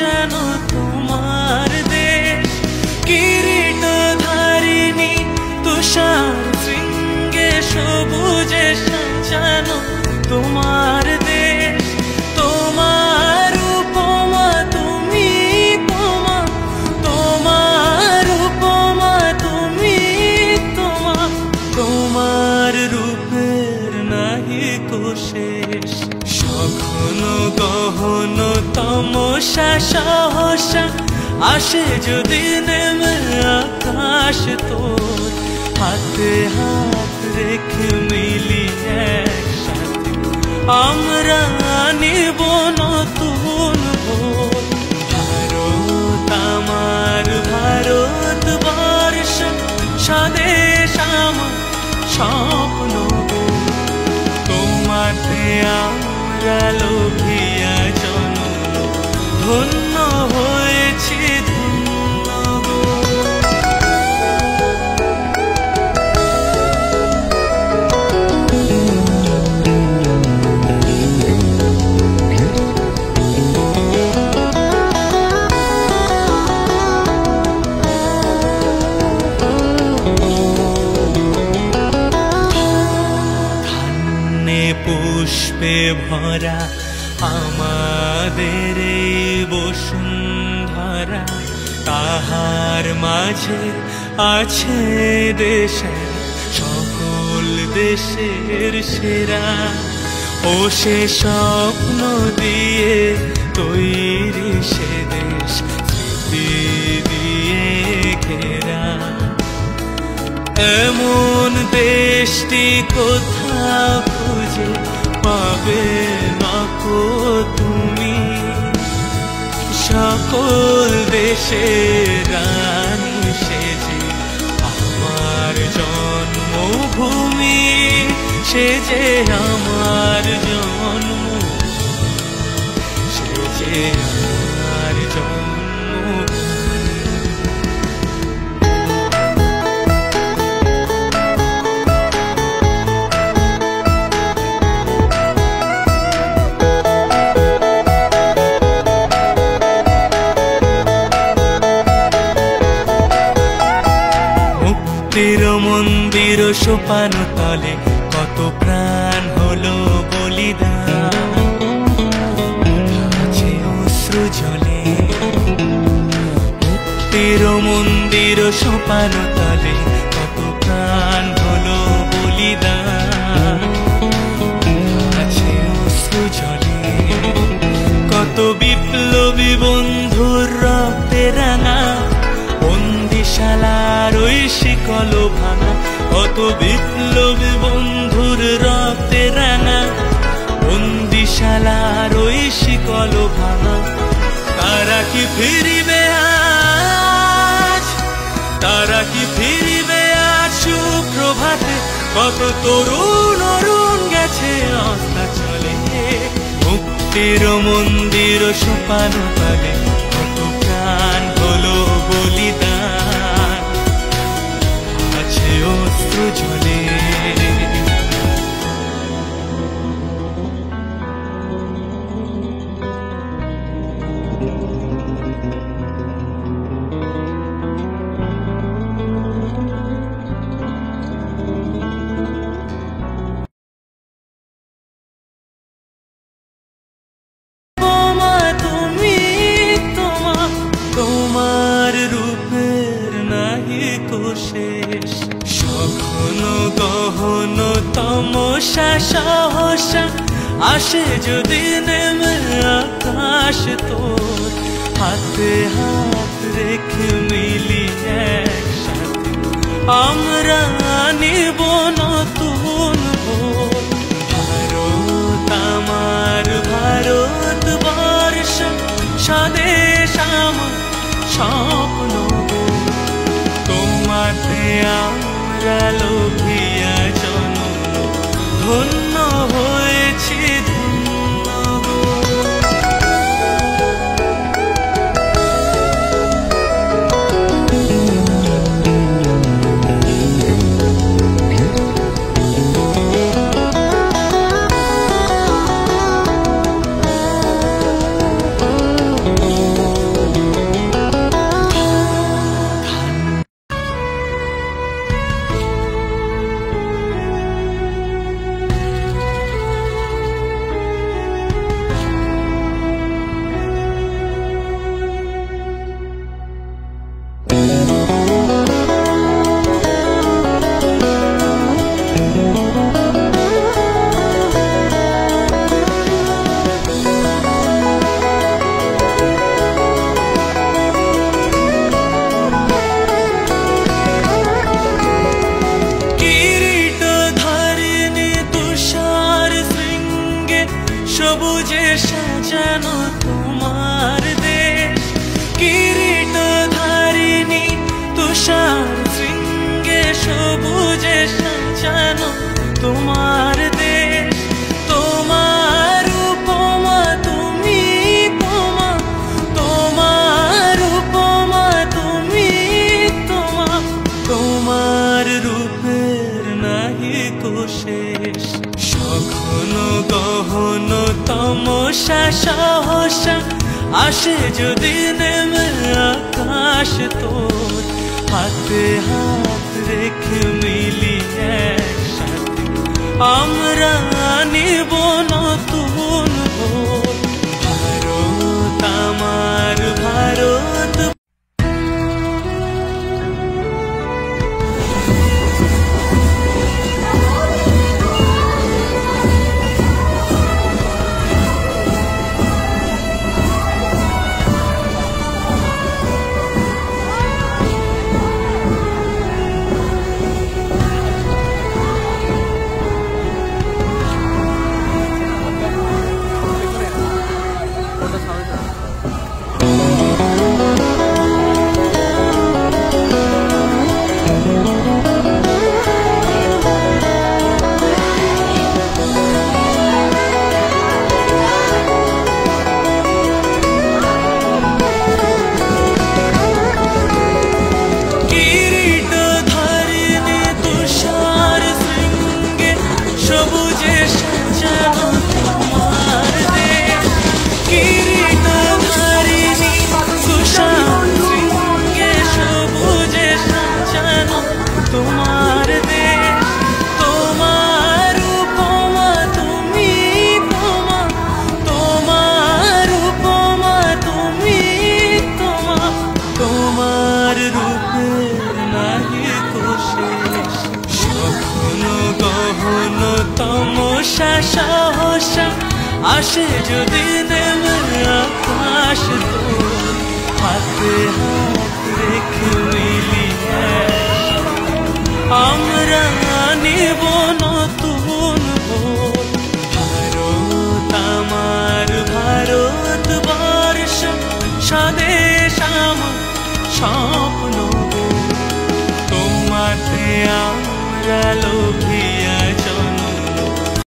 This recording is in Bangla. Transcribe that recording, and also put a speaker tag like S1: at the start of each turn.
S1: যেন তোমার দেশ। কিরীটধারিণী তুষার শৃঙ্গে সবুজে সাজানো তোমার দেশ। তোমার উপমা তুমি তোমা, তোমার উপমা তুমি তোমা, তোমার রূপের নাহি কোশেষ। সঘন গহন তমসা সহসা আসে যদি নেমে আকাশ তোর। হাতে হাত রেখে মিলি একসাথে আমরা আনিব নতুন ভোর। ভারত আমার ভারতবর্ষ, স্বদেশ আমার স্বপ্ন। তোমাতে আমরা লোভিয়া জনম, ধন্য হয়েছি ধন্য গো। পুষ্পে ভরা আমাদের এই বসুন্ধরা, তাহার মাঝে আছে দেশের সকল দেশের সেরা। ও সে স্বপ্ন দিয়ে তৈরি সে দেশ, স্মৃতি দিয়ে ঘেরা। এমন দেশটি কোথাও খুঁজে পাবে না কো তুমি। সকল দেশের রানী সেজে আমার জন্মভূমি, সেজে আমার জন্মভূমি, সেজে আমার জন্মভূমি। মন্দির সোপান তলে কত প্রাণ হলো বলিদান, আছে অশ্রু জলে। মুক্তির মন্দির সোপান তলে কত প্রাণ হলো বলিদান, আছে অশ্রু জলে। কত বিপ্লবী বন্ধুর রক্তে রাঙা বন্দিশালার ওই শিকল ভাঙা। কত বিপ্লবী বন্ধুর রক্তে রাঙা বন্দিশালার ওই শিকল ভাঙা। তারা কি ফিরিবে আজ, তারা কি ফিরিবে আজ সুপ্রভাতে? কত তরুণ অরুণ গেছে অস্তাচলে। মুক্তির মন্দির সোপান তলে কত প্রাণ হলো বলিদান, আছে অশ্রু জলে। তোমার রূপের নাহি কোশেষ। সঘন গহন তমসা সহসা আসে যদি নেমে আকাশ তোর। হাতে হাত রেখে মিলি একসাথে আমরা আনিব নতুন ভোর। ভারত আমার ভারতবর্ষ, স্বদেশ আমার স্বপ্ন। তোমাতে আমরা লোভিয়া জনম, ধন্য হয়েছি ধন্য গো। তমসা সহসা আসে যদি নেমে আকাশ তোর, হাতে হাত রেখে মিলি একসাথে আমরা নিব নতুন ভোর। ভারত আমার ভারত। তমসা সহসা আসে যদি নেমে আকাশ তোর, হাতে হাত রেখে মিলি আমরা নিব নতুন ভোর। ভারত আমার ভারত বর্ষ, স্বদেশ আমার স্বপ্ন, তোমাতে আমরা লোভিয়া জন